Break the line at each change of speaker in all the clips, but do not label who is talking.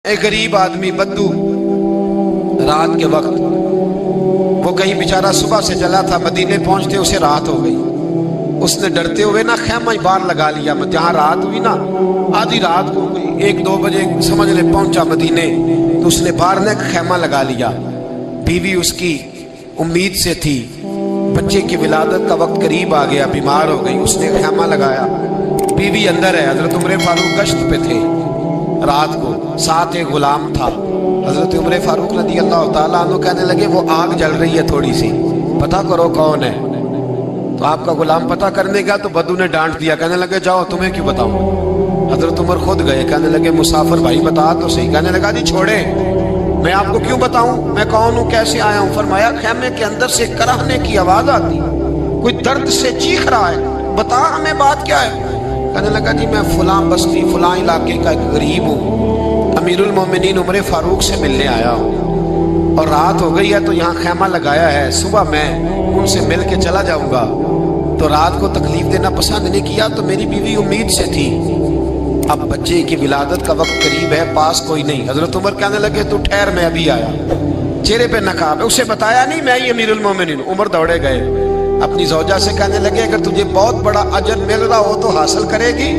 ایک غریب آدمی بدو رات کے وقت وہ کہیں بیچارہ صبح سے چلا تھا، مدینے پہنچتے اسے رات ہو گئی۔ اس نے ڈرتے ہوئے نا خیمہ ہی باہر لگا لیا۔ جہاں رات ہوئی نا آدھی رات ہو گئی، 1-2 بجے سمجھ لے پہنچا مدینے، تو اس نے باہر نے خیمہ لگا لیا۔ بیوی اس کی امید سے تھی، بچے کی ولادت کا وقت قریب آ گیا، بیمار ہو گئی، اس نے خیمہ لگایا۔ بیوی اندر ہے، حضرت عمر فاروق گشت پہ تھے رات کو، ساتھ ایک غلام تھا۔ حضرت عمر فاروق رضی اللہ تعالیٰ عنہ کہنے لگے وہ آگ جل رہی ہے تھوڑی سی، پتہ کرو کون ہے۔ تو آپ کا غلام پتہ کرنے گیا تو بدو نے ڈانٹ دیا، کہنے لگے جاؤ تمہیں کیوں بتاؤں۔ حضرت عمر خود گئے، کہنے لگے مسافر بھائی بتا تو صحیح۔ کہنے لگا جی چھوڑے، میں آپ کو کیوں بتاؤں، میں کون ہوں، کیسے آیا ہوں۔ فرمایا خیمے کے اندر سے کرہنے کی آواز آتی، کوئی درد سے چیخ رہا ہے، بتا ہمیں بات کیا ہے۔ کہنے لگا جی میں فلاں بستی فلاں علاقے کا ایک غریب ہوں، امیر المومنین عمر فاروق سے ملنے آیا ہوں، اور رات ہو گئی ہے تو یہاں خیمہ لگایا ہے، صبح میں ان سے مل کے چلا جاؤں گا۔ تو رات کو تکلیف دینا پسند نہیں کیا، تو میری بیوی امید سے تھی، اب بچے کی ولادت کا وقت قریب ہے، پاس کوئی نہیں۔ حضرت عمر کہنے لگے تو ٹھہر میں ابھی آیا۔ چہرے پہ نقاب ہے، اسے بتایا نہیں میں ہی امیر المومنین۔ عمر دوڑے گئے، اپنی زوجہ سے کہنے لگے اگر تجھے بہت بڑا اجر مل رہا ہو تو حاصل کرے گی؟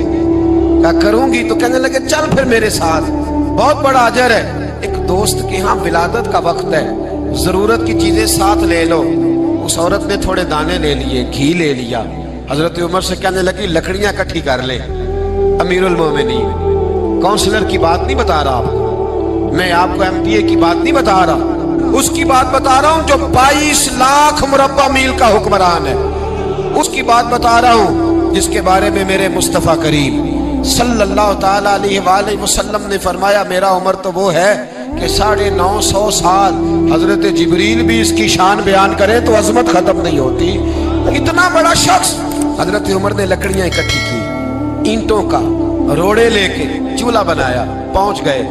کہا کروں گی۔ تو کہنے لگے چل پھر میرے ساتھ، بہت بڑا اجر ہے۔ ایک دوست کے ہاں ولادت کا وقت ہے، ضرورت کی چیزیں ساتھ لے لو۔ اس عورت نے تھوڑے دانے لے لیے، گھی لے لیا۔ حضرت عمر سے کہنے لگی لکڑیاں اکٹھی کر لے۔ امیر المومنین کونسلر کی بات نہیں بتا رہا آپ کو، میں آپ کو ایم پی اے کی بات نہیں بتا رہا، اس کی بات بتا رہا ہوں جو 22 لاکھ مربع میل کا حکمران ہے، اس کی بات بتا رہا ہوں جس کے بارے میں میرے مصطفیٰ کریم صلی اللہ تعالیٰ علیہ وآلہ وسلم نے فرمایا میرا عمر تو وہ ہے کہ 950 سال حضرت جبریل بھی اس کی شان بیان کرے تو عظمت ختم نہیں ہوتی۔ اتنا بڑا شخص۔ حضرت عمر نے لکڑیاں اکٹھی کی، اینٹوں کا روڑے لے کے چولہا بنایا، پہنچ گئے۔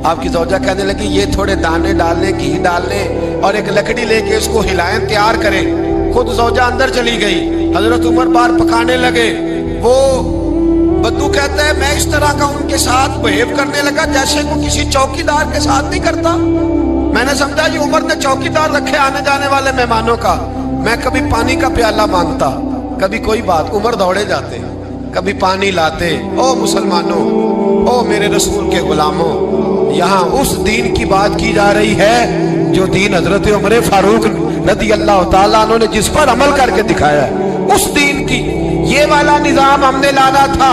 آپ کی زوجہ کہنے لگی یہ تھوڑے دانے ڈالنے، گھی ڈالنے اور ایک لکڑی لے کے اس کو ہلائیں، تیار کریں۔ خود زوجہ اندر چلی گئی، حضرت عمر باہر پکانے لگے۔ وہ بدو کہتا ہے میں اس طرح کا ان کے ساتھ بہیو کرنے لگا جیسے وہ کسی چوکیدار کے ساتھ نہیں کرتا۔ میں نے سمجھا یہ عمر نے چوکیدار رکھے آنے جانے والے مہمانوں کا۔ میں کبھی پانی کا پیالہ مانگتا، کبھی کوئی بات، عمر دوڑے جاتے، کبھی پانی لاتے۔ او مسلمانوں، او میرے رسول کے غلاموں، یہاں اس دین کی بات کی جا رہی ہے جو دین حضرت عمر فاروق رضی اللہ تعالیٰ عنہ نے جس پر عمل کر کے دکھایا ہے، اس دین کی۔ یہ والا نظام ہم نے لانا تھا،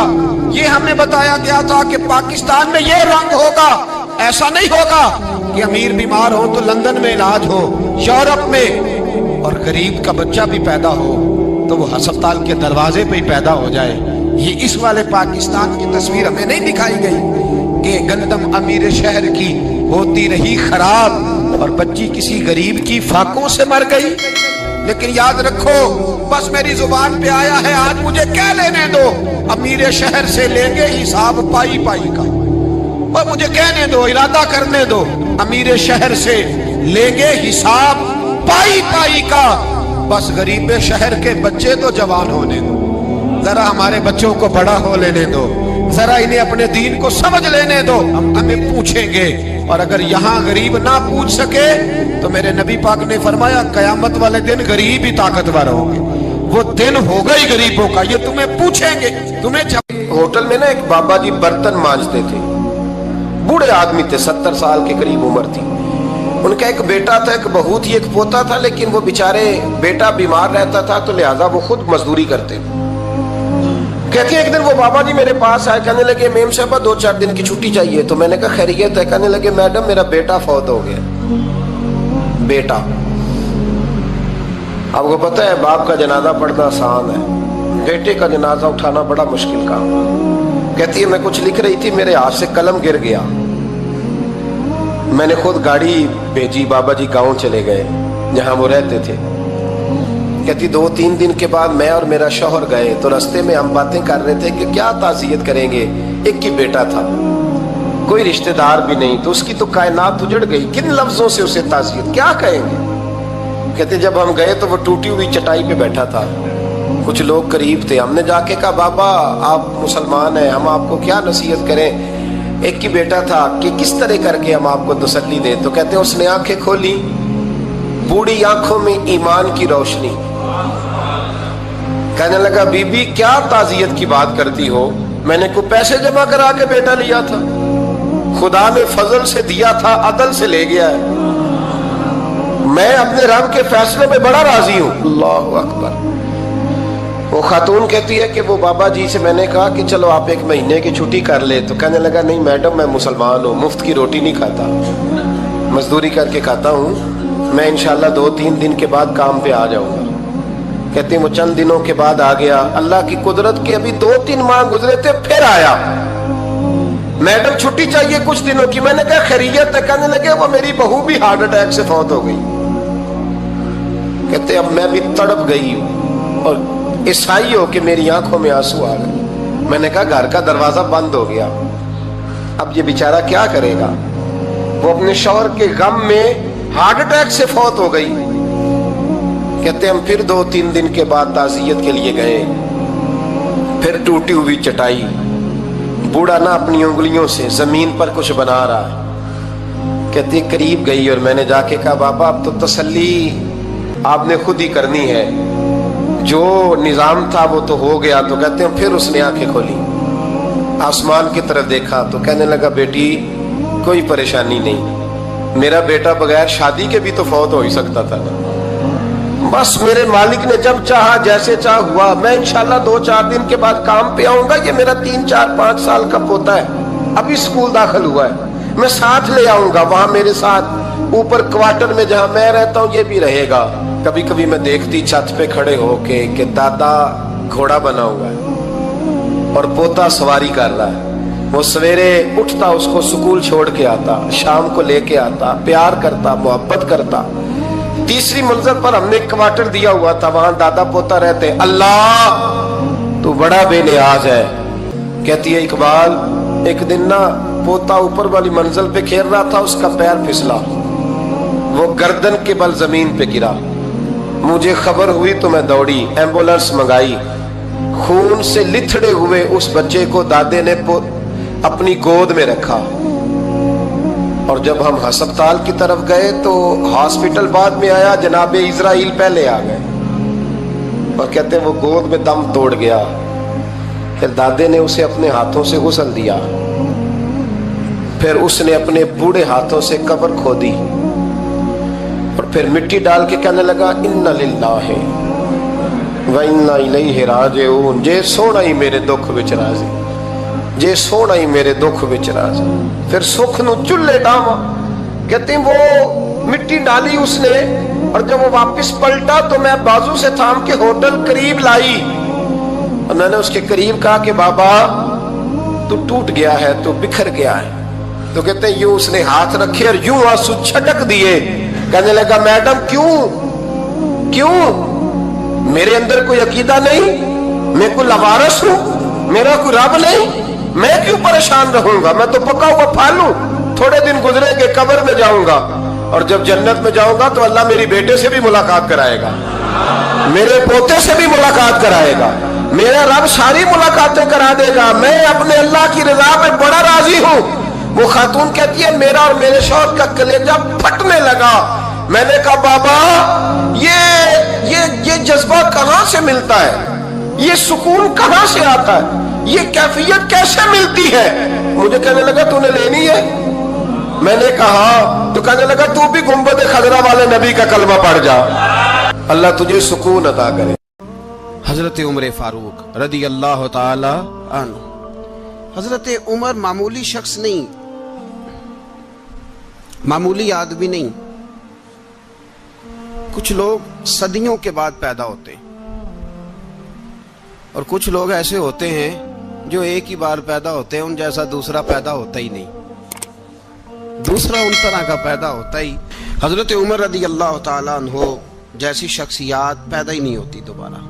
یہ ہمیں بتایا گیا تھا کہ پاکستان میں یہ رنگ ہوگا، ایسا نہیں ہوگا کہ امیر بیمار ہو تو لندن میں علاج ہو، یورپ میں، اور غریب کا بچہ بھی پیدا ہو تو وہ ہسپتال کے دروازے پہ ہی پیدا ہو جائے۔ یہ اس والے پاکستان کی تصویر ہمیں نہیں دکھائی گئی کہ گندم امیر شہر کی ہوتی رہی خراب اور بچی کسی غریب کی فاقوں سے مر گئی۔ لیکن یاد رکھو، بس میری زبان پہ آیا ہے آج، مجھے کہہ لینے دو، امیر شہر سے لیں گے حساب پائی پائی کا۔ اور مجھے کہنے دو، ارادہ کرنے دو، امیر شہر سے لیں گے حساب پائی پائی کا۔ بس غریب شہر کے بچے تو جوان ہونے دو، ذرا ہمارے بچوں کو بڑا ہو لینے دو، ذرا انہیں اپنے دین کو سمجھ لینے دو، ہم ہمیں پوچھیں گے۔ اور اگر یہاں غریب نہ پوچھ سکے تو میرے نبی پاک نے فرمایا قیامت والے دن غریب ہی طاقتور ہوں گے، وہ دن ہوگا ہی غریبوں کا، یہ تمہیں پوچھیں گے۔ ہوٹل میں نا ایک بابا جی برتن مانجتے تھے، بوڑھے آدمی تھے، 70 سال کے قریب عمر تھی۔ ان کا ایک بیٹا تھا، ایک بہو تھی، ایک پوتا تھا، لیکن وہ بیچارے بیٹا بیمار رہتا تھا تو لہٰذا وہ خود مزدوری کرتے تھے۔ کہتے ہیں ایک دن وہ بابا جی میرے پاس آئے، کہنے لگے میم صاحبہ 2-4 دن کی چھٹی چاہیے۔ تو میں نے کہا خیریت ہے؟ کہنے لگے میڈم میرا بیٹا فوت ہو گیا۔ بیٹا، آپ کو پتہ ہے باپ کا جنازہ پڑھنا آسان ہے، بیٹے کا جنازہ اٹھانا بڑا مشکل کام۔ کہتی ہے میں کچھ لکھ رہی تھی، میرے ہاتھ سے قلم گر گیا، میں نے خود گاڑی بھیجی، بابا جی گاؤں چلے گئے جہاں وہ رہتے تھے۔ کہتی 2-3 دن کے بعد میں اور میرا شوہر گئے تو رستے میں ہم باتیں کر رہے تھے کہ کیا تعزیت کریں گے، ایک ہی بیٹا تھا، کوئی رشتہ دار بھی نہیں، تو اس کی تو کائنات اجڑ گئی، کن لفظوں سے اسے تعزیت کیا کہیں گے۔ کہتے جب ہم گئے تو وہ ٹوٹی ہوئی چٹائی پہ بیٹھا تھا، کچھ لوگ قریب تھے، ہم نے جا کے کہا بابا آپ مسلمان ہیں، ہم آپ کو کیا نصیحت کریں۔
ایک ہی بیٹا تھا کہ کس طرح کر کے ہم آپ کو تسلی دیں. تو کہتے ہیں اس نے آنکھیں کھولی، بوڑھی آنکھوں میں ایمان کی روشنی. کہنے لگا بی بی کیا تعزیت کی بات کرتی ہو، میں نے کوئی پیسے جمع کرا کے بیٹا لیا تھا، خدا نے فضل سے دیا تھا، عدل سے لے گیا ہے، میں اپنے رب کے فیصلے میں بڑا راضی ہوں. اللہ اکبر. وہ خاتون کہتی ہے کہ وہ بابا جی سے میں نے کہا کہ چلو آپ 1 مہینے کی چھٹی کر لے. تو کہنے لگا نہیں میڈم میں مسلمان ہوں، مفت کی روٹی نہیں کھاتا، مزدوری کر کے کھاتا ہوں، میں انشاءاللہ 2-3 دن کے بعد کام پہ آ جاؤں گا. کہتے ہیں وہ چند دنوں کے بعد آ گیا. اللہ کی قدرت کے ابھی 2-3 ماہ گزرے تھے پھر آیا. میڈم چھٹی چاہیے کچھ دنوں کی. میں نے کہا خیریت ہے؟ کہنے لگے وہ میری بہو بھی ہارٹ اٹیک سے فوت ہو گئی. کہتے اب میں بھی تڑپ گئی ہوں اور عیسائی ہو کہ میری آنکھوں میں آنسو آ گئے. میں نے کہا گھر کا دروازہ بند ہو گیا، اب یہ بیچارہ کیا کرے گا؟ وہ اپنے شوہر کے غم میں ہارٹ اٹیک سے فوت ہو گئی. کہتے ہم پھر 2-3 دن کے بعد تعزیت کے لیے گئے. پھر ٹوٹی ہوئی چٹائی، بوڑھا نہ اپنی انگلیوں سے زمین پر کچھ بنا رہا ہے. کہتے قریب گئی اور میں نے جا کے کہا بابا اب تو تسلی آپ نے خود ہی کرنی ہے، جو نظام تھا وہ تو ہو گیا. تو کہتے ہیں پھر اس نے آنکھیں کھولی، آسمان کی طرف دیکھا تو کہنے لگا بیٹی کوئی پریشانی نہیں، میرا بیٹا بغیر شادی کے بھی تو فوت ہو ہی سکتا تھا نا، بس میرے مالک نے جب چاہا جیسے چاہ ہوا. میں انشاءاللہ 2-4 دن کے بعد کام پہ آؤں گا. یہ میرا 3-4-5 سال کا پوتا ہے، ابھی اسکول داخل ہوا ہے، میں ساتھ لے آؤں گا. وہاں میرے ساتھ اوپر کوارٹر میں جہاں میں رہتا ہوں یہ بھی رہے گا. کبھی کبھی میں دیکھتی چھت پہ کھڑے ہو کے کہ دادا گھوڑا بنا ہوا ہے اور پوتا سواری کر رہا ہے. وہ سویرے اٹھتا اس کو سکول چھوڑ کے آتا، شام کو لے کے آتا، پیار کرتا، محبت کرتا. 3ری منزل پر ہم نے ایک کوارٹر دیا ہوا تھا، وہاں دادا پوتا رہتے. اللہ تو بڑا بے نیاز ہے. کہتی ہے اقبال ایک دن نا پوتا اوپر والی منزل پہ کھیل رہا تھا، اس کا پیر پھسلا، وہ گردن کے بل زمین پہ گرا. مجھے خبر ہوئی تو میں دوڑی، ایمبولینس منگائی. خون سے لتھڑے ہوئے اس بچے کو دادے نے اپنی گود میں رکھا. اور جب ہم ہسپتال کی طرف گئے تو ہاسپٹل بعد میں آیا، جناب اسرائیل پہلے آ گئے اور کہتے ہیں وہ گود میں دم توڑ گیا. پھر دادے نے اسے اپنے ہاتھوں سے غسل دیا، پھر اس نے اپنے بوڑھے ہاتھوں سے قبر کھودی اور پھر مٹی ڈال کے کہنے لگا انا للہ و انا الیہ راجعون. جے سونا ہی میرے دکھ وچ راضی، جے سونا ہی میرے دکھ وچ راضی. پھر سکھ نو چلے ڈاواں. کہتے ہیں وہ مٹی ڈالی اس نے اور جب وہ واپس پلٹا تو میں بازو سے تھام کے ہوٹل قریب لائی اور میں نے اس کے قریب کہا کہ بابا تو ٹوٹ گیا ہے، تو بکھر گیا ہے. تو کہتے ہیں یوں اس نے ہاتھ رکھے اور یوں آنسو چھٹک دیے. کہنے لگا میڈم کیوں میرے اندر کوئی عقیدہ نہیں، میں کوئی لوارث ہوں، میرا کوئی رب نہیں، میں کیوں پریشان رہوں گا؟ میں تو پکا ہوا پھل ہوں. تھوڑے دن گزرے کے قبر میں جاؤں گا اور جب جنت میں جاؤں گا تو اللہ میری بیٹے سے بھی ملاقات کرائے گا، میرے پوتے سے بھی ملاقات کرائے گا، میرا رب ساری ملاقاتیں کرا دے گا. میں اپنے اللہ کی رضا میں بڑا راضی ہوں. وہ خاتون کہتی ہے میرا اور میرے شوہر کا کلیجہ پھٹنے لگا. میں نے کہا بابا یہ جذبہ کہاں سے ملتا ہے، یہ سکون کہاں سے آتا ہے، یہ کیفیت کیسے ملتی ہے؟ مجھے کہنے لگا تو نے لینی ہے؟ میں نے کہا. تو کہنے لگا تو بھی گنبد خضرا والے نبی کا کلمہ پڑھ جا، اللہ تجھے سکون عطا کرے.
حضرت عمر فاروق رضی اللہ تعالی عنہ. حضرت عمر معمولی شخص نہیں، معمولی آدمی نہیں. کچھ لوگ صدیوں کے بعد پیدا ہوتے ہیں اور کچھ لوگ ایسے ہوتے ہیں جو ایک ہی بار پیدا ہوتے ہیں، ان جیسا دوسرا پیدا ہوتا ہی نہیں، دوسرا ان طرح کا پیدا ہوتا ہی. حضرت عمر رضی اللہ تعالیٰ عنہ جیسی شخصیات پیدا ہی نہیں ہوتی دوبارہ.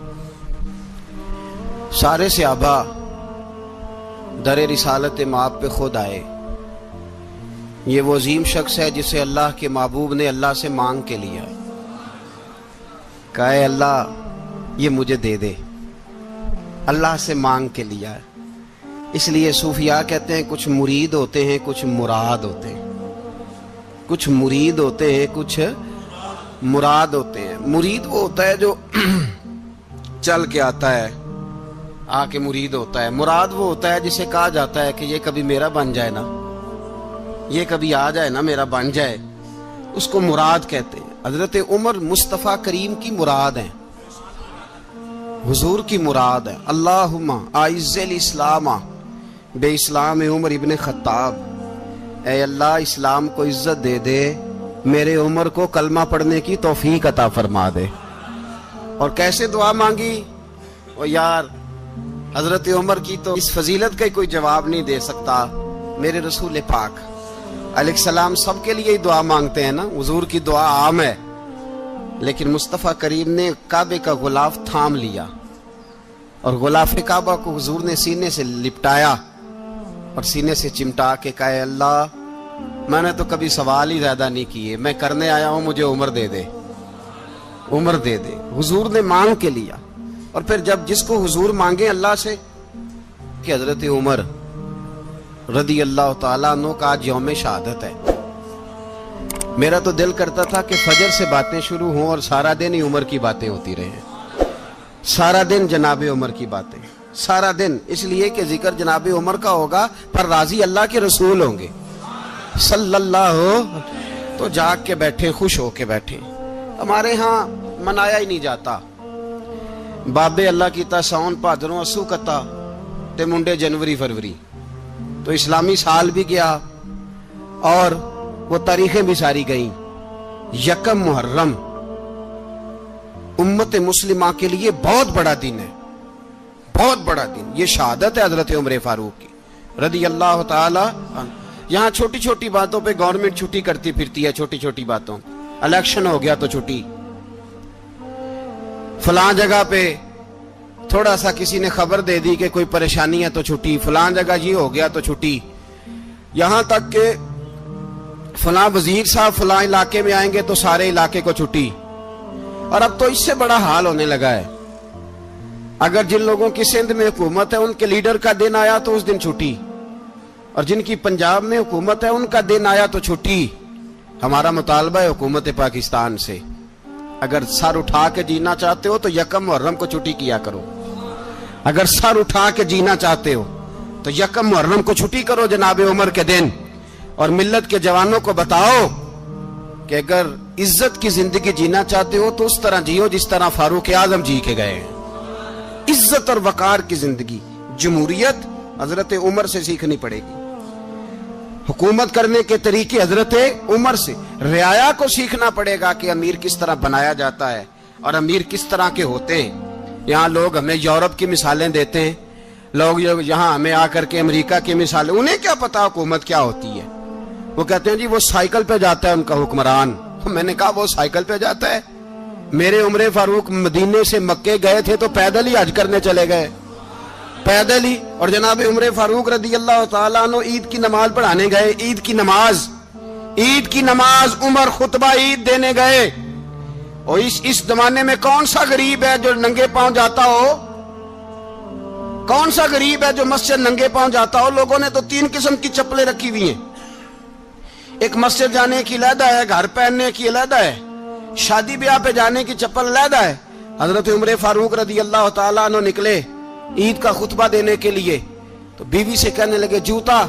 سارے صحابہ در رسالت مآب پہ خود آئے. یہ وہ عظیم شخص ہے جسے اللہ کے محبوب نے اللہ سے مانگ کے لیا، کہا اے اللہ یہ مجھے دے دے. اللہ سے مانگ کے لیا ہے. اس لیے صوفیاء کہتے ہیں کچھ مرید ہوتے ہیں کچھ مراد ہوتے ہیں. کچھ مرید ہوتے ہیں کچھ مراد ہوتے ہیں. مرید وہ ہوتا ہے جو چل کے آتا ہے آ کے مرید ہوتا ہے. مراد وہ ہوتا ہے جسے کہا جاتا ہے کہ یہ کبھی میرا بن جائے نا, یہ کبھی آ جائے نا, میرا بن جائے, اس کو مراد کہتے ہیں. حضرت عمر مصطفیٰ کریم کی مراد ہیں, حضور کی مراد ہے. اللہم اعز الاسلام بے اسلام عمر ابن خطاب, اے اللہ اسلام کو عزت دے دے, میرے عمر کو کلمہ پڑھنے کی توفیق عطا فرما دے. اور کیسے دعا مانگی؟ اور یار حضرت عمر کی تو اس فضیلت کا کوئی جواب نہیں دے سکتا. میرے رسول پاک علیہ السلام سب کے لیے ہی دعا مانگتے ہیں نا, حضور کی دعا عام ہے, لیکن مصطفیٰ کریم نے کعبے کا غلاف تھام لیا اور غلاف کعبہ کو حضور نے سینے سے لپٹایا اور سینے سے چمٹا کے کہا, اے اللہ میں نے تو کبھی سوال ہی زیادہ نہیں کیے, میں کرنے آیا ہوں, مجھے عمر دے دے, عمر دے دے. حضور نے مانگ کے لیا. اور پھر جب جس کو حضور مانگے اللہ سے کہ حضرت عمر رضی اللہ تعالیٰ عنہ کا آج یوم شہادت ہے, میرا تو دل کرتا تھا کہ فجر سے باتیں شروع ہوں اور سارا دن ہی عمر کی باتیں ہوتی رہیں, سارا دن جناب عمر کی باتیں, سارا دن. اس لیے کہ ذکر جناب عمر کا ہوگا پر راضی اللہ کے رسول ہوں گے صلی اللہ ہو, تو جاگ کے بیٹھے, خوش ہو کے بیٹھے. ہمارے ہاں منایا ہی نہیں جاتا. بابے اللہ کی تا ساؤن بھادروں اسو کتا تے منڈے جنوری فروری, تو اسلامی سال بھی گیا اور وہ تاریخیں بھی ساری گئیں. یکم محرم امت مسلمہ کے لیے بہت بڑا دن ہے, بہت بڑا دن. یہ شہادت ہے حضرت عمر فاروق کی رضی اللہ تعالی عنہ. یہاں چھوٹی چھوٹی باتوں پہ گورنمنٹ چھٹی کرتی پھرتی ہے, چھوٹی چھوٹی باتوں. الیکشن ہو گیا تو چھٹی, فلاں جگہ پہ تھوڑا سا کسی نے خبر دے دی کہ کوئی پریشانی ہے تو چھٹی, فلاں جگہ یہ ہو گیا تو چھٹی. یہاں تک کہ فلاں وزیر صاحب فلاں علاقے میں آئیں گے تو سارے علاقے کو چھٹی. اور اب تو اس سے بڑا حال ہونے لگا ہے, اگر جن لوگوں کی سندھ میں حکومت ہے ان کے لیڈر کا دن آیا تو اس دن چھٹی, اور جن کی پنجاب میں حکومت ہے ان کا دن آیا تو چھٹی. ہمارا مطالبہ ہے حکومت پاکستان سے, اگر سر اٹھا کے جینا چاہتے ہو تو یکم محرم کو چھٹی کیا کرو. اگر سر اٹھا کے جینا چاہتے ہو تو یکم محرم کو چھٹی کرو جناب عمر کے دن. اور ملت کے جوانوں کو بتاؤ کہ اگر عزت کی زندگی جینا چاہتے ہو تو اس طرح جیو جس طرح فاروق اعظم جی کے گئے ہیں. عزت اور وقار کی زندگی. جمہوریت حضرت عمر سے سیکھنی پڑے گی, حکومت کرنے کے طریقے حضرت عمر سے. رعایا کو سیکھنا پڑے گا کہ امیر کس طرح بنایا جاتا ہے اور امیر کس طرح کے ہوتے ہیں. یہاں لوگ ہمیں یورپ کی مثالیں دیتے ہیں, لوگ یہاں ہمیں آ کر کے امریکہ کی مثالیں, انہیں کیا پتا حکومت کیا ہوتی ہے. وہ کہتے ہیں جی وہ سائیکل پہ جاتا ہے ان کا حکمران. میں نے کہا وہ سائیکل پہ جاتا ہے؟ میرے عمر فاروق مدینے سے مکے گئے تھے تو پیدل ہی حج کرنے چلے گئے, پیدل ہی. اور جناب عمر فاروق رضی اللہ تعالیٰ عنہ عید کی نماز پڑھانے گئے. عید کی نماز عمر خطبہ عید دینے گئے. اور اس زمانے میں کون سا غریب ہے جو ننگے پاؤں جاتا ہو؟ کون سا غریب ہے جو مسجد ننگے پاؤں جاتا ہو؟ لوگوں نے تو 3 قسم کی چپلیں رکھی ہوئی ہیں. ایک مسجد جانے کی علیحدہ ہے, گھر پہننے کی علیحدہ ہے, شادی بیاہ پہ جانے کی چپل علیحدہ ہے. حضرت عمر فاروق رضی اللہ تعالیٰ عنہ نکلے عید کا خطبہ دینے کے لیے تو بیوی سے کہنے لگے جوتا.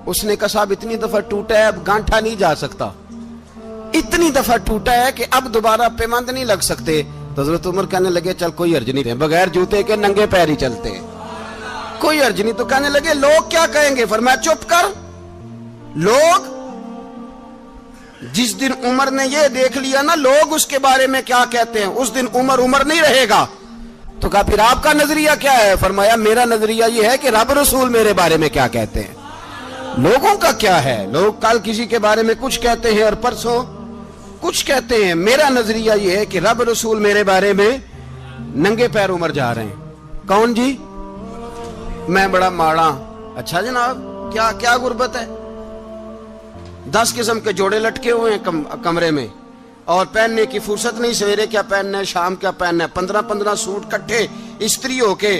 اس نے کہا صاحب اتنی دفعہ ٹوٹا ہے اب گانٹھا نہیں جا سکتا, اتنی دفعہ ٹوٹا ہے کہ اب دوبارہ پیمند نہیں لگ سکتے. تو حضرت عمر کہنے لگے چل کوئی حرج نہیں, بغیر جوتے کے ننگے پیر ہی چلتے ہیں, کوئی حرج نہیں. تو کہنے لگے لوگ کیا کہیں گے؟ فرمایا چپ کر. لوگ جس دن عمر نے یہ دیکھ لیا نا لوگ اس کے بارے میں کیا کہتے ہیں, اس دن عمر نہیں رہے گا. تو کہا پھر آپ کا نظریہ کیا ہے؟ فرمایا میرا نظریہ یہ ہے کہ رب رسول میرے بارے میں کیا کہتے ہیں. لوگوں کا کیا ہے؟ لوگ کل کسی کے بارے میں کچھ کہتے ہیں اور پرسوں کچھ کہتے ہیں. میرا نظریہ یہ ہے کہ رب رسول میرے بارے میں ننگے پیر عمر جا رہے ہیں. کون جی؟ میں بڑا ماڑا. اچھا جناب کیا غربت ہے؟ 10 قسم کے جوڑے لٹکے ہوئے ہیں کمرے میں اور پہننے کی فرصت نہیں. سویرے کیا پہننا ہے, شام کیا پہننا ہے, 15 سوٹ کٹھے استری ہو کے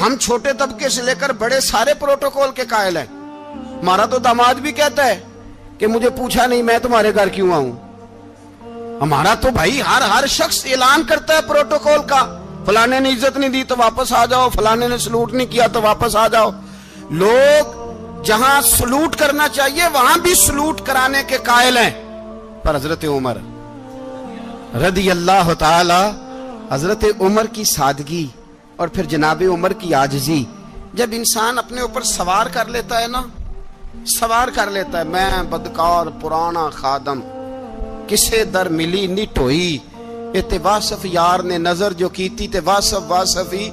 ہم چھوٹے طبقے سے لے کر بڑے سارے پروٹوکول کے قائل ہیں. ہمارا تو داماد بھی کہتا ہے کہ مجھے پوچھا نہیں میں تمہارے گھر کیوں آؤں. ہمارا تو بھائی ہر شخص اعلان کرتا ہے پروٹوکول کا. فلانے نے عزت نہیں دی تو واپس آ جاؤ, فلانے نے سلوٹ نہیں کیا تو واپس آ جاؤ. لوگ جہاں سلوٹ کرنا چاہیے وہاں بھی سلوٹ کرانے کے قائل ہیں. پر حضرت عمر رضی اللہ تعالی, حضرت عمر کی سادگی اور پھر جناب عمر کی عاجزی, جب انسان اپنے اوپر سوار کر لیتا ہے نا, سوار کر لیتا ہے, میں بدکار پرانا خادم کسے در ملی نٹ ہوئی, تے واصف یار نے نظر جو کیتی تے واصف ہی.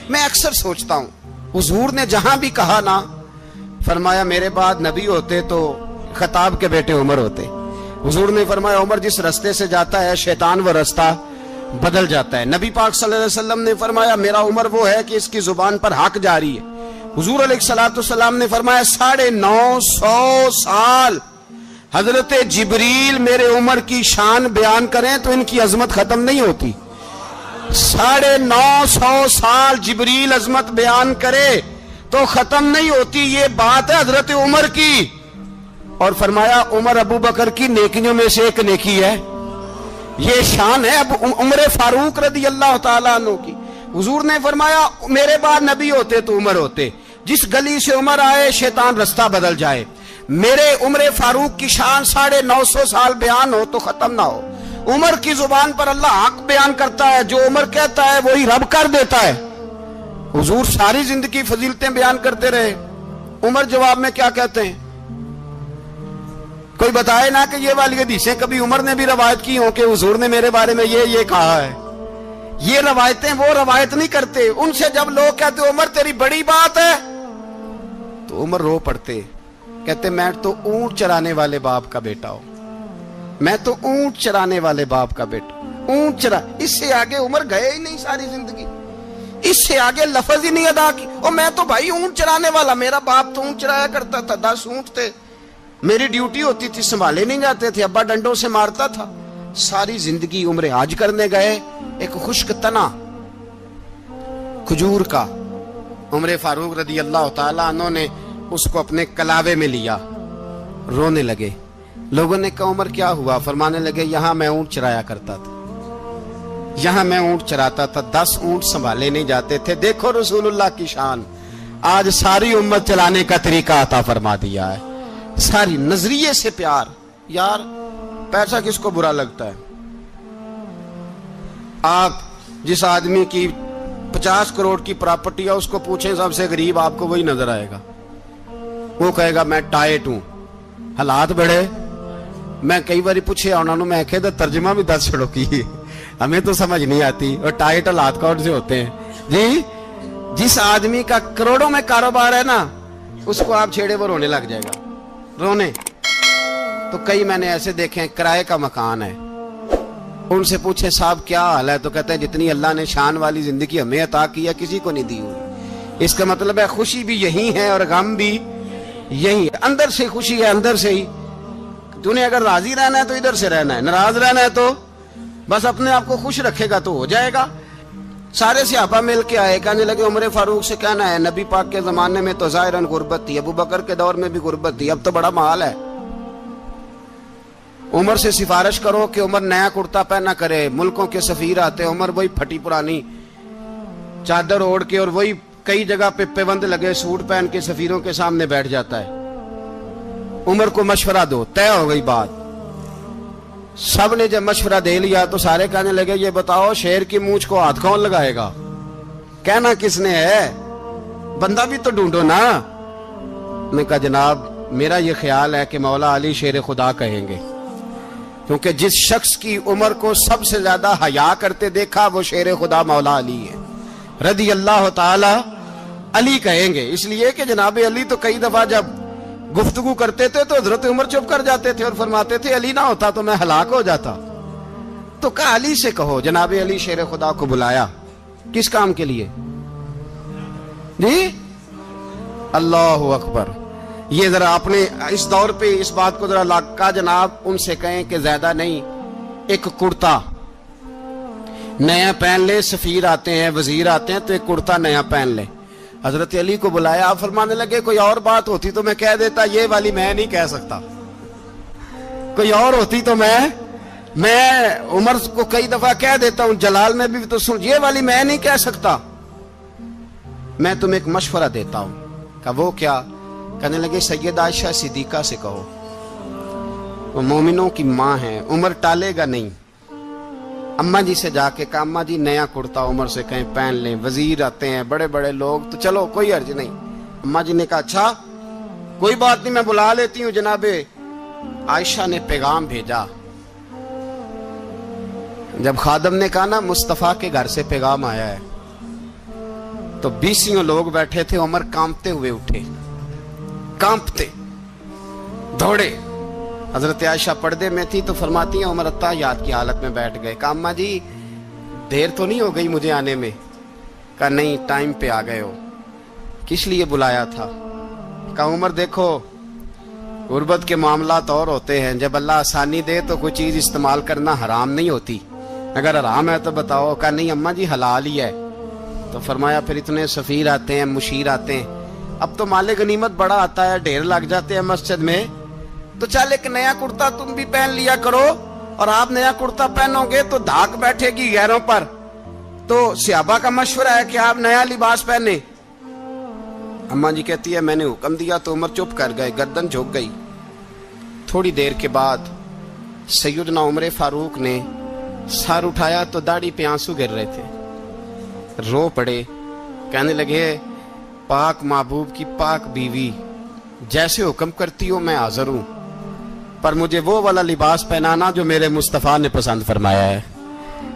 میں اکثر سوچتا ہوں حضور نے جہاں بھی کہا نا, فرمایا میرے بعد نبی ہوتے تو خطاب کے بیٹے عمر ہوتے. حضور نے فرمایا عمر جس رستے سے جاتا ہے شیطان وہ رستہ بدل جاتا ہے. نبی پاک صلی اللہ علیہ وسلم نے فرمایا میرا عمر وہ ہے کہ اس کی زبان پر حق جاری ہے. حضور علیہ الصلوۃ والسلام نے فرمایا 950 سال حضرت جبریل میرے عمر کی شان بیان کریں تو ان کی عظمت ختم نہیں ہوتی. 950 سال جبریل عظمت بیان کرے تو ختم نہیں ہوتی. یہ بات ہے حضرت عمر کی. اور فرمایا عمر ابو بکر کی نیکیوں میں سے ایک نیکی ہے. یہ شان ہے اب عمر فاروق رضی اللہ تعالیٰ عنہ کی. حضور نے فرمایا میرے بعد نبی ہوتے تو عمر ہوتے, جس گلی سے عمر آئے شیطان رستہ بدل جائے. میرے عمر فاروق کی شان 950 سال بیان ہو تو ختم نہ ہو. عمر کی زبان پر اللہ حق بیان کرتا ہے, جو عمر کہتا ہے وہی رب کر دیتا ہے. حضور ساری زندگی فضیلتیں بیان کرتے رہے, عمر جواب میں کیا کہتے ہیں؟ کوئی بتائے نا کہ یہ والی حدیثیں کبھی عمر نے بھی روایت کی ہوں کہ حضور نے میرے بارے میں یہ کہا ہے. یہ روایتیں وہ روایت نہیں کرتے. ان سے جب لوگ کہتے عمر تیری بڑی بات ہے تو عمر رو پڑتے, کہتے میں تو اونٹ چرانے والے باپ کا بیٹا ہوں, میں تو اونٹ چرانے والے باپ کا بیٹا. اونٹ چرا, اس سے آگے عمر گئے ہی نہیں ساری زندگی, اس سے آگے لفظ ہی نہیں ادا کی. اور میں تو بھائی اونٹ چرانے والا, میرا باپ تو اونٹ چرایا کرتا تھا, 10 اونٹ تھے, میری ڈیوٹی ہوتی تھی, سنبھالے نہیں جاتے تھے, ابا ڈنڈوں سے مارتا تھا. ساری زندگی عمر حج کرنے گئے, ایک خشک تنا کھجور کا عمر فاروق رضی اللہ تعالیٰ عنہ نے اس کو اپنے کلاوے میں لیا, رونے لگے. لوگوں نے کہا عمر کیا ہوا؟ فرمانے لگے یہاں میں اونٹ چرایا کرتا تھا, یہاں میں اونٹ چراتا تھا, 10 اونٹ سنبھالے نہیں جاتے تھے. دیکھو رسول اللہ کی شان, آج ساری امت چلانے کا طریقہ عطا فرما دیا ہے. ساری نظریے سے پیار. یار پیسہ کس کو برا لگتا ہے؟ آپ جس آدمی کی 50 کروڑ کی پراپرٹی ہے اس کو پوچھیں سب سے غریب, آپ کو وہی نظر آئے گا. وہ کہے گا میں ٹائٹ ہوں, حالات بڑے. میں کئی بار پوچھے انہوں نے, میں کہتا ترجمہ بھی 10 چھڑو کی, ہمیں تو سمجھ نہیں آتی. اور ٹائٹ حالات کون سے ہوتے ہیں جی؟ جس آدمی کا کروڑوں میں کاروبار ہے نا, اس کو آپ چھیڑے وہ رونے لگ جائے گا, رونے. تو کئی میں نے ایسے دیکھے ہیں کرائے کا مکان ہے, ان سے پوچھے صاحب کیا حال ہے, تو کہتے ہیں جتنی اللہ نے شان والی زندگی ہمیں عطا کی ہے کسی کو نہیں دی ہوئی. اس کا مطلب ہے خوشی بھی یہی ہے اور غم بھی یہی ہے. اندر سے خوشی ہے, اندر سے ہی. تو نے اگر راضی رہنا ہے تو ادھر سے رہنا ہے, ناراض رہنا ہے تو بس اپنے آپ کو خوش رکھے گا تو ہو جائے گا. سارے صحابہ مل کے آئے, کہنے لگے عمر فاروق سے کہنا ہے نبی پاک کے زمانے میں تو ظاہراً غربت تھی, ابو بکر کے دور میں بھی غربت تھی, اب تو بڑا مال ہے. عمر سے سفارش کرو کہ عمر نیا کرتا پہنا کرے. ملکوں کے سفیر آتے, عمر وہی پھٹی پرانی چادر اوڑھ کے اور وہی کئی جگہ پہ پیوند لگے سوٹ پہن کے سفیروں کے سامنے بیٹھ جاتا ہے. عمر کو مشورہ دو, طے ہو گئی بات. سب نے جب مشورہ دے لیا تو سارے کہنے لگے یہ بتاؤ شیر کی مونچھ کو ہاتھ کون لگائے گا؟ کہنا کس نے ہے, بندہ بھی تو ڈھونڈو نا. نے کہا جناب میرا یہ خیال ہے کہ مولا علی شیر خدا کہیں گے, کیونکہ جس شخص کی عمر کو سب سے زیادہ حیا کرتے دیکھا وہ شیر خدا مولا علی ہے رضی اللہ تعالی. علی کہیں گے اس لیے کہ جناب علی تو کئی دفعہ جب گفتگو کرتے تھے تو حضرت عمر چپ کر جاتے تھے اور فرماتے تھے علی نہ ہوتا تو میں ہلاک ہو جاتا. تو کہا علی سے کہو. جناب علی شیر خدا کو بلایا, کس کام کے لیے جی؟ اللہ اکبر. یہ ذرا اپنے اس دور پہ اس بات کو ذرا لاکا جناب ان سے کہیں کہ زیادہ نہیں, ایک کرتا نیا پہن لے. سفیر آتے ہیں, وزیر آتے ہیں تو ایک کرتا نیا پہن لے. حضرت علی کو بلایا, آپ فرمانے لگے کوئی اور بات ہوتی تو میں کہہ دیتا, یہ والی میں نہیں کہہ سکتا. کوئی اور ہوتی تو میں عمر کو کئی دفعہ کہہ دیتا ہوں, جلال میں بھی تو سن, یہ والی میں نہیں کہہ سکتا. میں تمہیں ایک مشورہ دیتا ہوں. کہا وہ کیا؟ کہنے لگے سیدہ عائشہ صدیقہ سے کہو, وہ مومنوں کی ماں ہیں, عمر ٹالے گا نہیں. اماں جی سے جا کے کہا اماں جی نیا کرتا عمر سے کہیں پہن لیں, وزیر آتے ہیں, بڑے بڑے لوگ, تو چلو کوئی عرض نہیں. اماں جی نے کہا اچھا کوئی بات نہیں, میں بلا لیتی ہوں. جناب عائشہ نے پیغام بھیجا. جب خادم نے کہا نا مصطفیٰ کے گھر سے پیغام آیا ہے, تو 20 لوگ بیٹھے تھے. عمر کانپتے ہوئے اٹھے, کانپتے دوڑے. حضرت عائشہ پردے میں تھی تو فرماتی ہیں عمر اتحیات کی حالت میں بیٹھ گئے. کہا اماں جی دیر تو نہیں ہو گئی مجھے آنے میں؟ کہا نہیں, ٹائم پہ آ گئے ہو. کس لیے بلایا تھا؟ کہا عمر دیکھو غربت کے معاملات اور ہوتے ہیں, جب اللہ آسانی دے تو کوئی چیز استعمال کرنا حرام نہیں ہوتی, اگر حرام ہے تو بتاؤ. کہا نہیں اماں جی حلال ہی ہے. تو فرمایا پھر اتنے سفیر آتے ہیں, مشیر آتے ہیں, اب تو مال غنیمت بڑا آتا ہے, ڈھیر لگ جاتے ہیں مسجد میں, تو چل ایک نیا کرتا تم بھی پہن لیا کرو, اور آپ نیا کرتا پہنو گے تو دھاک بیٹھے گی غیروں پر. تو صحابہ کا مشورہ ہے کہ آپ نیا لباس پہنے. اماں جی کہتی ہے میں نے حکم دیا تو عمر چپ کر گئے, گردن جھک گئی. تھوڑی دیر کے بعد سیدنا عمر فاروق نے سر اٹھایا تو داڑھی پہ آنسو گر رہے تھے, رو پڑے. کہنے لگے پاک محبوب کی پاک بیوی, جیسے حکم کرتی ہو میں حاضر ہوں, پر مجھے وہ والا لباس پہنانا جو میرے مصطفیٰ نے پسند فرمایا ہے.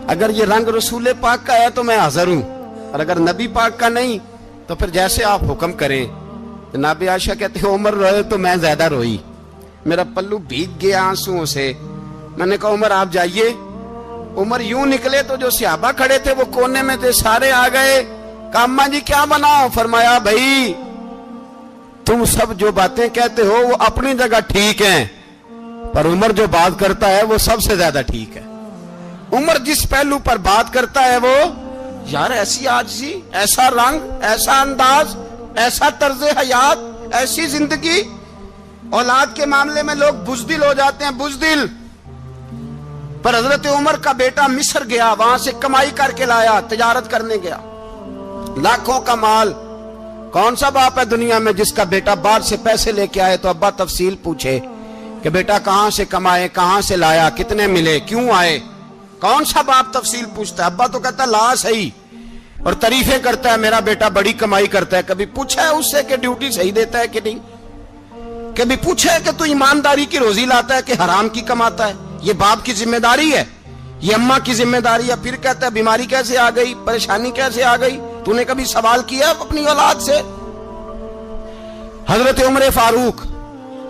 اگر یہ رنگ رسول پاک کا ہے تو میں حاضر ہوں, اور اگر نبی پاک کا نہیں تو پھر جیسے آپ حکم کریں. جناب عائشہ کہتے ہیں عمر روئے تو میں زیادہ روئی, میرا پلو بھیگ گیا آنسوؤں سے. میں نے کہا عمر آپ جائیے. عمر یوں نکلے تو جو صحابہ کھڑے تھے وہ کونے میں تھے, سارے آ گئے. کہا اماں جی کیا بناؤ؟ فرمایا بھائی تم سب جو باتیں کہتے ہو وہ اپنی جگہ ٹھیک ہیں, پر عمر جو بات کرتا ہے وہ سب سے زیادہ ٹھیک ہے. عمر جس پہلو پر بات کرتا ہے وہ, یار ایسی عاجزی, ایسا رنگ, ایسا انداز, ایسا طرز حیات, ایسی زندگی. اولاد کے معاملے میں لوگ بزدل ہو جاتے ہیں, بزدل. پر حضرت عمر کا بیٹا مصر گیا, وہاں سے کمائی کر کے لایا, تجارت کرنے گیا, لاکھوں کا مال. کون سا باپ ہے دنیا میں جس کا بیٹا باہر سے پیسے لے کے آئے تو ابا تفصیل پوچھے کہ بیٹا کہاں سے کمائے, کہاں سے لایا, کتنے ملے, کیوں آئے؟ کون سا باپ تفصیل پوچھتا ہے؟ ابا تو کہتا ہے لا صحیح, اور تعریفیں کرتا ہے میرا بیٹا بڑی کمائی کرتا ہے. کبھی پوچھا ہے اس سے کہ ڈیوٹی صحیح دیتا ہے کہ نہیں؟ کبھی پوچھا ہے کہ تو ایمانداری کی روزی لاتا ہے کہ حرام کی کماتا ہے؟ یہ باپ کی ذمہ داری ہے, یہ اماں کی ذمہ داری ہے. پھر کہتا ہے بیماری کیسے آ گئی, پریشانی کیسے آ گئی؟ تو نے کبھی سوال کیا اپنی اولاد سے؟ حضرت عمر فاروق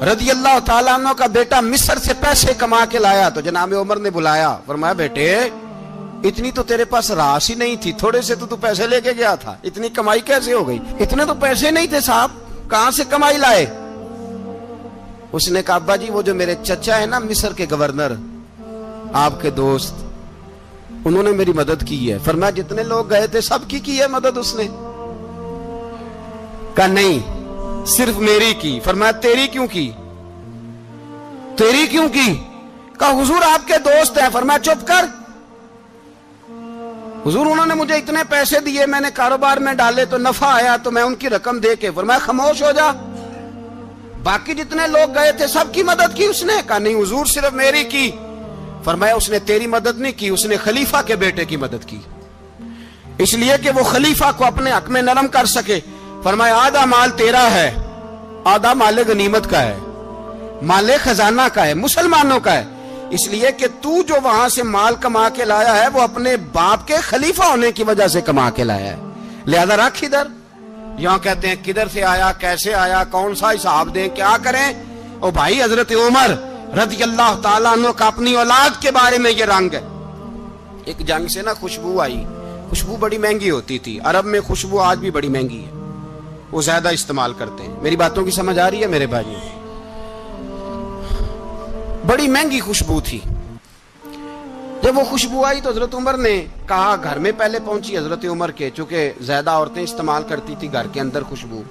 رضی اللہ تعالیٰ عنہ کا بیٹا مصر سے پیسے کما کے لایا تو جناب عمر نے بلایا, فرمایا بیٹے اتنی تو تیرے پاس راس ہی نہیں تھی, تھوڑے سے تو پیسے لے کے گیا تھا, اتنی کمائی کیسے ہو گئی؟ اتنے تو پیسے نہیں تھے صاحب, کہاں سے کمائی لائے؟ اس نے کہا ابا جی وہ جو میرے چچا ہے نا مصر کے گورنر, آپ کے دوست, انہوں نے میری مدد کی ہے. فرمایا جتنے لوگ گئے تھے سب کی ہے مدد اس نے؟ کہا نہیں صرف میری کی. فرمایا تیری کیوں کی؟ تیری کیوں کی؟ کہا حضور آپ کے دوست ہیں. فرمایا چپ کر, حضور انہوں نے مجھے اتنے پیسے دیے, میں نے کاروبار میں ڈالے تو نفع آیا تو میں ان کی رقم دے کے. فرمایا خاموش ہو جا, باقی جتنے لوگ گئے تھے سب کی مدد کی اس نے؟ کہا نہیں حضور صرف میری کی. فرمایا اس نے تیری مدد نہیں کی, اس نے خلیفہ کے بیٹے کی مدد کی, اس لیے کہ وہ خلیفہ کو اپنے حق میں نرم کر سکے. فرمایا آدھا مال تیرا ہے, آدھا مال غنیمت کا ہے, مال خزانہ کا ہے, مسلمانوں کا ہے, اس لیے کہ تو جو وہاں سے مال کما کے لایا ہے وہ اپنے باپ کے خلیفہ ہونے کی وجہ سے کما کے لایا ہے, لہذا رکھ ادھر. یہاں کہتے ہیں کدھر سے آیا, کیسے آیا, کون سا حساب دیں, کیا کریں؟ او بھائی حضرت عمر رضی اللہ تعالیٰ عنہ کا اپنی اولاد کے بارے میں یہ رنگ ہے. ایک جنگ سے نا خوشبو آئی, خوشبو بڑی مہنگی ہوتی تھی, عرب میں خوشبو آج بھی بڑی مہنگی ہے, وہ زیادہ استعمال کرتے ہیں. میری باتوں کی سمجھ آ رہی ہے میرے بھائی؟ بڑی مہنگی خوشبو تھی. جب وہ خوشبو آئی تو حضرت عمر نے کہا, گھر میں پہلے پہنچی حضرت عمر کے, چونکہ زیادہ عورتیں استعمال کرتی تھی گھر کے اندر خوشبو,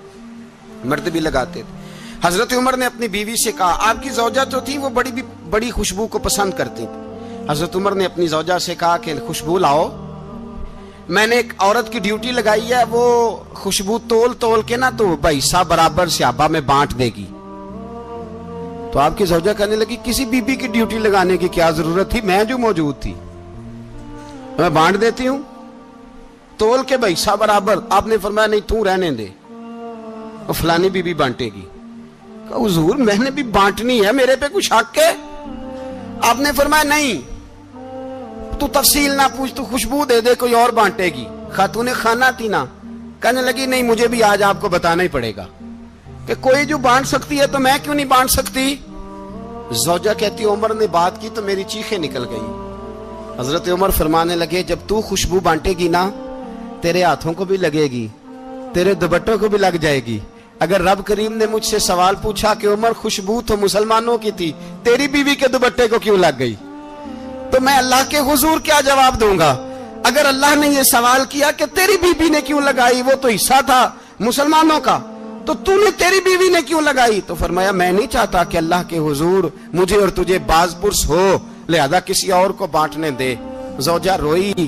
مرد بھی لگاتے تھے. حضرت عمر نے اپنی بیوی سے کہا, آپ کی زوجہ جو تھی وہ بڑی خوشبو کو پسند کرتی تھی. حضرت عمر نے اپنی زوجہ سے کہا کہ خوشبو لاؤ, میں نے ایک عورت کی ڈیوٹی لگائی ہے, وہ خوشبو تول کے نا تو حصہ برابر صحابہ میں بانٹ دے گی. تو آپ کی زوجہ کہنے لگی, کسی بی بی کی ڈیوٹی لگانے کی کیا ضرورت تھی, میں جو موجود تھی میں بانٹ دیتی ہوں تول کے حصہ برابر. آپ نے فرمایا نہیں تو رہنے دے, وہ فلانی بی بی بانٹے گی. کہا حضور میں نے بھی بانٹنی ہے, میرے پہ کچھ حق ہے؟ آپ نے فرمایا نہیں, تو تفصیل نہ پوچھ, تو خوشبو دے دے, کوئی اور بانٹے گی. خاتون خانہ تھی نا, کہنے لگی نہیں مجھے بھی آج آپ کو بتانا ہی پڑے گا کہ کوئی جو بانٹ سکتی ہے تو میں کیوں نہیں بانٹ سکتی. زوجہ کہتی عمر نے بات کی تو میری چیخیں نکل گئی. حضرت عمر فرمانے لگے, جب تو خوشبو بانٹے گی نا تیرے ہاتھوں کو بھی لگے گی, تیرے دوپٹوں کو بھی لگ جائے گی. اگر رب کریم نے مجھ سے سوال پوچھا کہ عمر خوشبو تو مسلمانوں کی تھی, تیری بیوی کے دوپٹے کو کیوں لگ گئی, تو میں اللہ کے حضور کیا جواب دوں گا؟ اگر اللہ نے یہ سوال کیا کہ تیری بیوی نے کیوں لگائی, وہ تو حصہ تھا مسلمانوں کا, تو نے تیری بیوی نے کیوں لگائی؟ تو فرمایا میں نہیں چاہتا کہ اللہ کے حضور مجھے اور تجھے باز پرس ہو, لہذا کسی اور کو بانٹنے دے. زوجہ روئی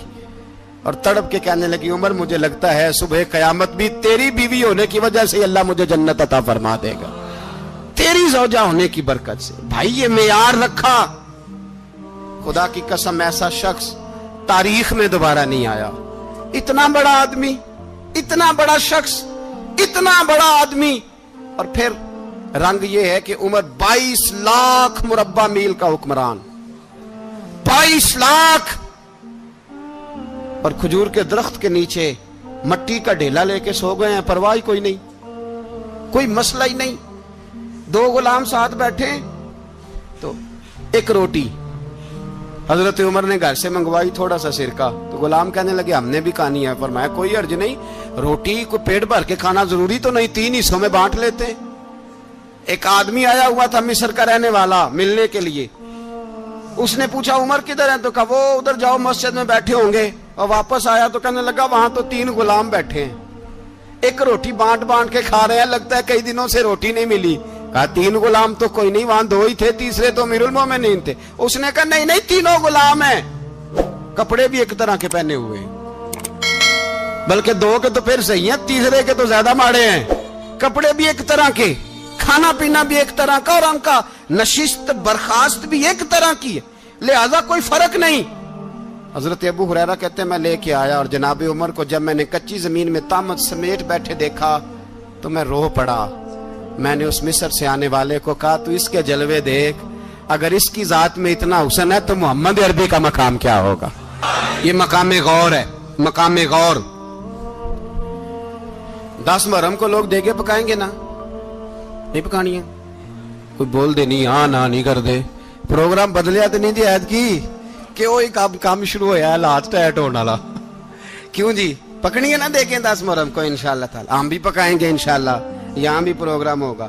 اور تڑپ کے کہنے لگی, عمر مجھے لگتا ہے صبح قیامت بھی تیری بیوی ہونے کی وجہ سے اللہ مجھے جنت عطا فرما دے گا, تیری زوجہ ہونے کی برکت سے. بھائی یہ معیار رکھا, خدا کی قسم ایسا شخص تاریخ میں دوبارہ نہیں آیا. اتنا بڑا آدمی, اتنا بڑا شخص, اتنا بڑا آدمی, اور پھر رنگ یہ ہے کہ عمر 22 لاکھ مربع میل کا حکمران, 22 لاکھ, اور کھجور کے درخت کے نیچے مٹی کا ڈھیلا لے کے سو گئے ہیں, پرواہ کوئی نہیں, کوئی مسئلہ ہی نہیں. 2 غلام ساتھ بیٹھے تو ایک روٹی حضرت عمر نے گھر سے منگوائی, تھوڑا سا سرکہ, تو غلام کہنے لگے ہم نے بھی کھانی ہے. فرمایا کوئی حرج نہیں, روٹی کو پیٹ بھر کے کھانا ضروری تو نہیں, 3 حصوں میں بانٹ لیتے. ایک آدمی آیا ہوا تھا مصر کا رہنے والا ملنے کے لیے, اس نے پوچھا عمر کدھر ہیں, تو کہا وہ ادھر جاؤ مسجد میں بیٹھے ہوں گے. اور واپس آیا تو کہنے لگا وہاں تو 3 غلام بیٹھے ہیں, ایک روٹی بانٹ کے کھا رہے ہیں, لگتا ہے کئی دنوں سے روٹی نہیں ملی. کہا 3 غلام تو کوئی نہیں, وہاں 2 ہی تھے, تیسرے تو امیر المومنین تھے. اس نے کہا نہیں 3 غلام ہیں, کپڑے بھی ایک طرح کے پہنے ہوئے, بلکہ 2 کے تو پھر صحیح ہیں, تیسرے کے تو زیادہ ماڑے ہیں. کپڑے بھی ایک طرح کے, کھانا پینا بھی ایک طرح کا, اور ان کا نشست برخاست بھی ایک طرح کی ہے, لہذا کوئی فرق نہیں. حضرت ابو ہریرہ کہتے ہیں میں لے کے آیا, اور جناب عمر کو جب میں نے کچی زمین میں تامت سمیٹ بیٹھے دیکھا تو میں رو پڑا. میں نے اس مصر سے آنے والے کو کہا تو اس کے جلوے دیکھ, اگر اس کی ذات میں اتنا حسن ہے تو محمد عربی کا مقام کیا ہوگا. یہ مقام غور ہے, مقام غور. 10 محرم کو لوگ دیگے پکائیں گے نا, نہیں پکانی ہے, کوئی بول دے نہیں, ہاں نہ نہیں کر دے, پروگرام بدلیا تو نہیں دی عید کی کہ وہی کام شروع ہوا ہے لاسٹ ٹائٹ ہونے والا. کیوں جی پکنی ہے نا دیکھیں 10 محرم کو انشاءاللہ تعالی, ہم بھی پکائیں گے انشاءاللہ, یہاں بھی پروگرام ہوگا.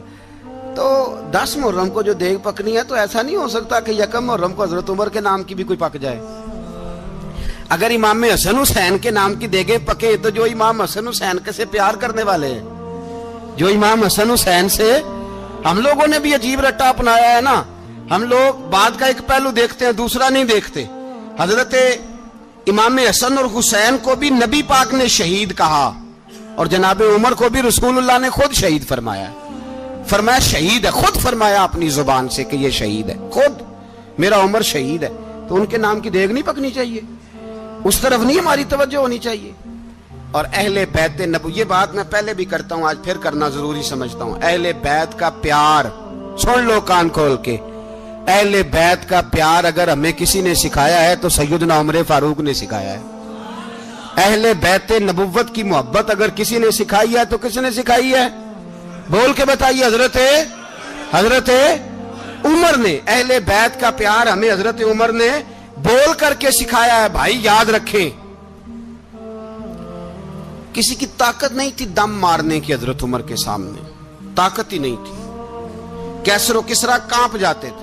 تو 10 محرم کو جو دیگ پکنی ہے تو ایسا نہیں ہو سکتا کہ 1 محرم کو حضرت عمر کے نام کی بھی کوئی پک جائے. اگر امام حسن حسین کے نام کی دیگیں پکے تو جو امام حسن حسین کے سے پیار کرنے والے ہیں, جو امام حسن حسین سے, ہم لوگوں نے بھی عجیب رٹا اپنایا ہے نا, ہم لوگ بات کا ایک پہلو دیکھتے ہیں دوسرا نہیں دیکھتے. حضرت امام حسن اور حسین کو بھی نبی پاک نے شہید کہا, اور جناب عمر کو بھی رسول اللہ نے خود شہید فرمایا. فرمایا شہید ہے, خود فرمایا اپنی زبان سے کہ یہ شہید ہے, خود میرا عمر شہید ہے. تو ان کے نام کی دیگ نہیں پکنی چاہیے, اس طرف نہیں ہماری توجہ ہونی چاہیے. اور اہل بیت نبو, یہ بات میں پہلے بھی کرتا ہوں, آج پھر کرنا ضروری سمجھتا ہوں. اہل بیت کا پیار سن لو کان کھول کے, اہل بیت کا پیار اگر ہمیں کسی نے سکھایا ہے تو سیدنا عمر فاروق نے سکھایا ہے. اہل بیت نبوت کی محبت اگر کسی نے سکھائی ہے تو کس نے سکھائی ہے؟ بول کے بتائیے. حضرت عمر نے. اہل بیت کا پیار ہمیں حضرت عمر نے بول کر کے سکھایا ہے. بھائی یاد رکھیں, کسی کی طاقت نہیں تھی دم مارنے کی حضرت عمر کے سامنے, طاقت ہی نہیں تھی. کیسر و کسرا کانپ جاتے تھے.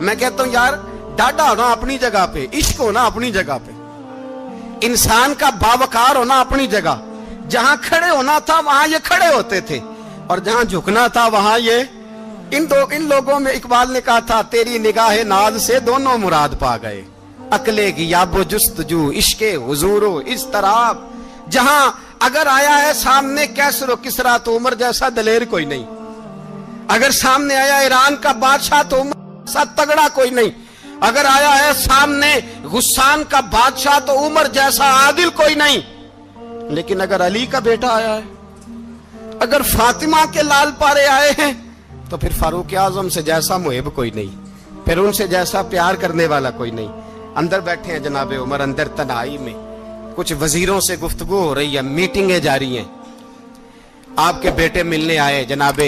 میں کہتا ہوں یار ڈاڈا ہونا اپنی جگہ پہ, عشق ہونا اپنی جگہ پہ, انسان کا باوقار ہونا اپنی جگہ. جہاں کھڑے ہونا تھا وہاں یہ کھڑے ہوتے تھے, اور جہاں جھکنا تھا وہاں یہ. ان لوگوں میں اقبال نے کہا تھا تیری نگاہ ناز سے دونوں مراد پا گئے, عقلے کی یاب و جستجو, عشق حضور و اضطراب. جہاں اگر آیا ہے سامنے کیسر و کسرا تو عمر جیسا دلیر کوئی نہیں, اگر سامنے آیا ایران کا بادشاہ تو عمر جیسا تگڑا کوئی نہیں, اگر آیا ہے سامنے غسان کا بادشاہ تو عمر جیسا عادل کوئی نہیں. لیکن اگر علی کا بیٹا آیا ہے, اگر فاطمہ کے لال پارے آئے ہیں, تو پھر فاروق اعظم سے جیسا محب کوئی نہیں, پھر ان سے جیسا پیار کرنے والا کوئی نہیں. اندر بیٹھے ہیں جناب عمر, اندر تنہائی میں کچھ وزیروں سے گفتگو ہو رہی ہے, میٹنگیں جاری ہیں. آپ کے بیٹے ملنے آئے جناب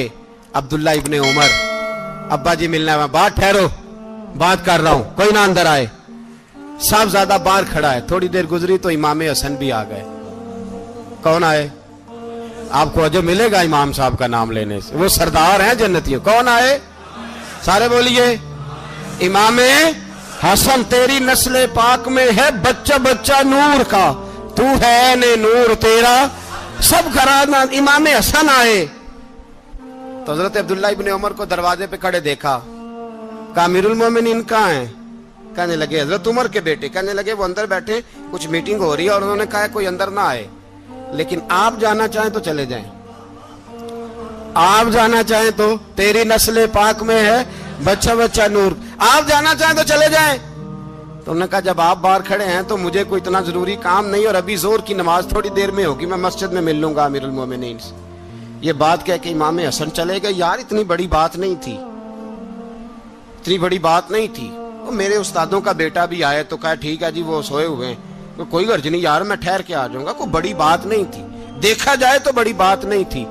عبداللہ ابن عمر, ابا جی ملنا ہے. بات ٹھہرو, بات کر رہا ہوں, کوئی نہ اندر آئے. صاحب زیادہ باہر کھڑا ہے. تھوڑی دیر گزری تو امام حسن بھی آ گئے. کون آئے؟ آپ کو جو ملے گا امام صاحب کا نام لینے سے, وہ سردار ہیں جنتیوں. کون آئے؟ سارے بولیے. امام حسن تیری نسل پاک میں ہے بچہ بچہ نور کا, تو ہے نے نور تیرا سب گھرانہ. امام حسن آئے تو حضرت عبداللہ ابن عمر کو دروازے پہ کھڑے دیکھا. کہا امیر المومنین کہاں ہیں؟ کہنے لگے حضرت عمر کے بیٹے. کہنے لگے وہ اندر بیٹھے, کچھ میٹنگ ہو رہی ہے, اور انہوں نے کہا کوئی اندر نہ آئے, لیکن آپ جانا چاہیں تو چلے جائیں. آپ جانا چاہیں تو, تیری نسل پاک میں ہے بچہ بچہ نور, آپ جانا چاہیں تو چلے جائیں. تو انہوں نے کہا جب آپ باہر کھڑے ہیں تو مجھے کوئی اتنا ضروری کام نہیں, اور ابھی زور کی نماز تھوڑی دیر میں ہوگی, میں مسجد میں مل لوں گا امیر المومنین سے. یہ بات کہہ کہ امام حسن چلے گئے. یار اتنی بڑی بات نہیں تھی, اتنی بڑی بات نہیں تھی. وہ میرے استادوں کا بیٹا بھی آئے تو کہا ٹھیک ہے جی وہ سوئے ہوئے ہیں, کوئی غرض نہیں یار, میں ٹھہر کے آ جاؤں گا. کوئی بڑی بات نہیں تھی, دیکھا جائے تو بڑی بات نہیں تھی,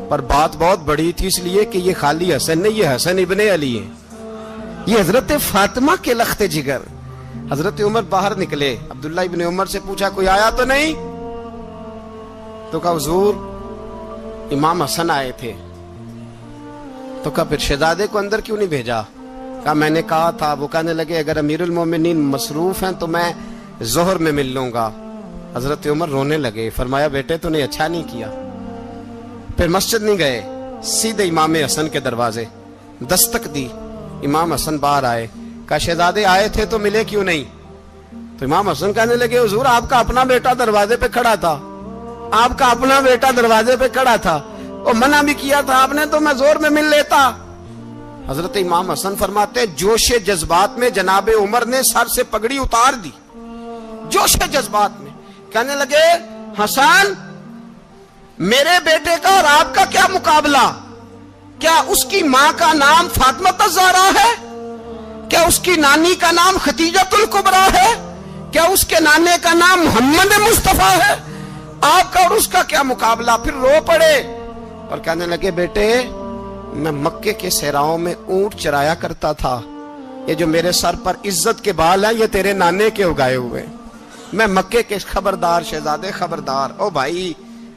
پر بات بہت بڑی تھی اس لیے کہ یہ خالی حسن نہیں, یہ حسن ابن علی ہے, یہ حضرت فاطمہ کے لخت جگر. حضرت عمر باہر نکلے, عبداللہ ابن عمر سے پوچھا کوئی آیا تو نہیں؟ تو کہا حضور امام حسن آئے تھے. تو کہا پھر شہزادے کو اندر کیوں نہیں بھیجا؟ کہا میں نے کہا تھا. وہ کہنے لگے اگر امیر المومنین مصروف ہیں تو میں ظہر میں مل لوں گا. حضرت عمر رونے لگے, فرمایا بیٹے تو نے اچھا نہیں کیا. پھر مسجد نہیں گئے, سیدھے امام حسن کے دروازے دستک دی. امام حسن باہر آئے, کہا شہزادے آئے تھے تو ملے کیوں نہیں؟ تو امام حسن کہنے لگے حضور آپ کا اپنا بیٹا دروازے پہ کھڑا تھا, آپ کا اپنا بیٹا دروازے پہ کھڑا تھا, اور منع بھی کیا تھا آپ نے, تو میں زور میں مل لیتا. حضرت امام حسن فرماتے جوش جذبات میں جناب عمر نے سر سے پگڑی اتار دی, جوش جذبات میں. کہنے لگے حسن میرے بیٹے کا اور آپ کا کیا مقابلہ؟ کیا اس کی ماں کا نام فاطمہ الزہرا ہے؟ کیا اس کی نانی کا نام خدیجۃ الکبریٰ ہے؟ کیا اس کے نانے کا نام محمد مصطفیٰ ہے؟ آپ کا اور اس کا کیا مقابلہ؟ پھر رو پڑے اور کہنے لگے بیٹے میں مکے کے صحراؤں میں اونٹ چرایا کرتا تھا, یہ جو میرے سر پر عزت کے بال ہیں یہ تیرے نانے کے اگائے ہوئے. میں مکے کے خبردار شہزادے خبردار. او بھائی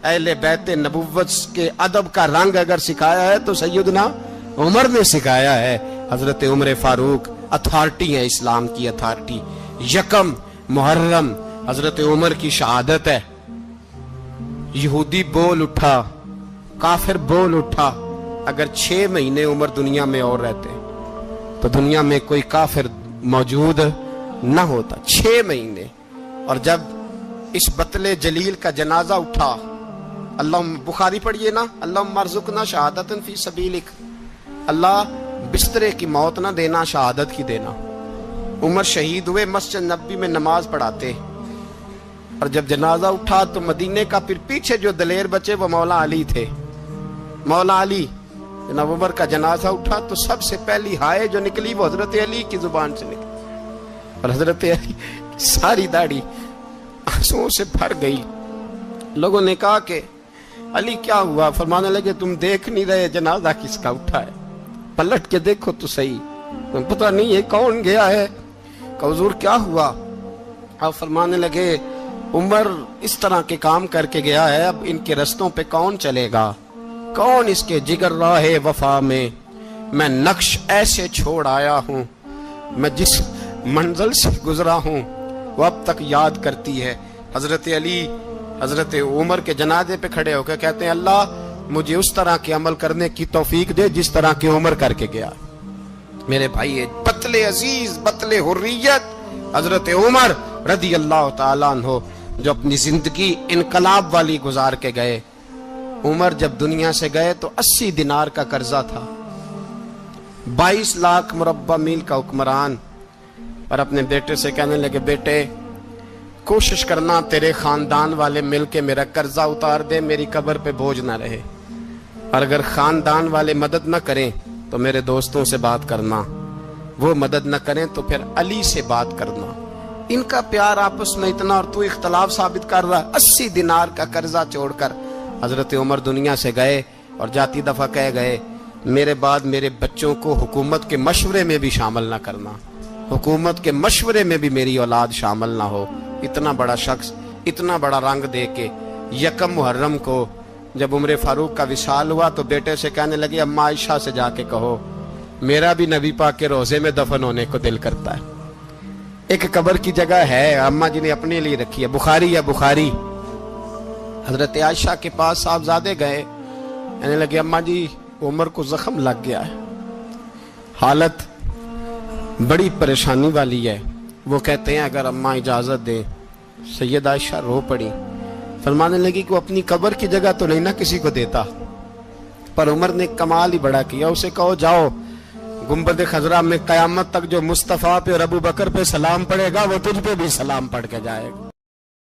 اہل بیت نبوت کے ادب کا رنگ اگر سکھایا ہے تو سیدنا عمر نے سکھایا ہے. حضرت عمر فاروق اتھارٹی ہے, اسلام کی اتھارٹی. یکم محرم حضرت عمر کی شہادت ہے. یہودی بول اٹھا, کافر بول اٹھا, اگر 6 مہینے عمر دنیا میں اور رہتے تو دنیا میں کوئی کافر موجود نہ ہوتا. 6 مہینے. اور جب اس بطل جلیل کا جنازہ اٹھا, اللہ بخاری پڑھیے نا, اللہم ارزقنا شہادتا فی سبیلک, اللہ بسترے کی موت نہ دینا, شہادت کی دینا. عمر شہید ہوئے, مسجد نبوی میں نماز پڑھاتے, اور جب جنازہ اٹھا تو مدینے کا پھر پیچھے جو دلیر بچے وہ مولا علی تھے. مولا علی جناب عمر کا جنازہ اٹھا تو سب سے پہلی ہائے جو نکلی وہ حضرت علی کی زبان سے نکلی, اور حضرت علی ساری داڑھی آنسوؤں سے بھر گئی. لوگوں نے کہا کہ علی کیا ہوا؟ فرمانے لگے تم دیکھ نہیں رہے جنازہ کس کا اٹھا ہے, پلٹ کے دیکھو تو صحیح, تم پتہ نہیں یہ کون گیا ہے. کہ حضور کیا ہوا؟ آپ فرمانے لگے عمر اس طرح کے کام کر کے گیا ہے, اب ان کے رستوں پہ کون چلے گا؟ کون اس کے جگر راہ وفا میں؟ میں نقش ایسے چھوڑ آیا ہوں میں جس منزل سے گزرا ہوں وہ اب تک یاد کرتی ہے۔ حضرت علی حضرت عمر کے جنازے پہ کھڑے ہو کے کہتے ہیں اللہ مجھے اس طرح کے عمل کرنے کی توفیق دے جس طرح کی عمر کر کے گیا۔ میرے بھائی بطل عزیز بطل حریت حضرت عمر رضی اللہ تعالیٰ عنہ جو اپنی زندگی انقلاب والی گزار کے گئے۔ عمر جب دنیا سے گئے تو 80 دینار کا قرضہ تھا، 22 لاکھ مربع میل کا حکمران، اور اپنے بیٹے سے کہنے لگے بیٹے کوشش کرنا تیرے خاندان والے مل کے میرا قرضہ اتار دے، میری قبر پہ بوجھ نہ رہے، اور اگر خاندان والے مدد نہ کریں تو میرے دوستوں سے بات کرنا، وہ مدد نہ کریں تو پھر علی سے بات کرنا، ان کا پیار آپس میں اتنا اور تو اختلاف ثابت کر رہا۔ 80 دینار کا قرضہ چھوڑ کر حضرت عمر دنیا سے گئے اور جاتی دفعہ کہہ گئے میرے بعد میرے بچوں کو حکومت کے مشورے میں بھی شامل نہ کرنا، حکومت کے مشورے میں بھی میری اولاد شامل نہ ہو۔ اتنا بڑا شخص اتنا بڑا رنگ دے کے یکم محرم کو جب عمر فاروق کا وصال ہوا تو بیٹے سے کہنے لگے اماں عائشہ سے جا کے کہو میرا بھی نبی پاک کے روزے میں دفن ہونے کو دل کرتا ہے۔ ایک قبر کی جگہ ہے اماں جی نے اپنے لیے رکھی ہے، بخاری یا بخاری۔ حضرت عائشہ کے پاس صاحبزادے گئے، کہنے لگے اماں جی عمر کو زخم لگ گیا ہے، حالت بڑی پریشانی والی ہے۔ وہ کہتے ہیں اگر اماں اجازت دیں۔ سید عائشہ رو پڑی، فرمانے لگی کہ وہ اپنی قبر کی جگہ تو نہیں نہ کسی کو دیتا، پر عمر نے کمال ہی بڑا کیا، اسے کہو جاؤ گنبد خضرا میں قیامت تک جو مصطفیٰ پہ اور ابو بکر پہ سلام پڑے گا وہ تجھ پہ بھی سلام پڑھ کے جائے گا۔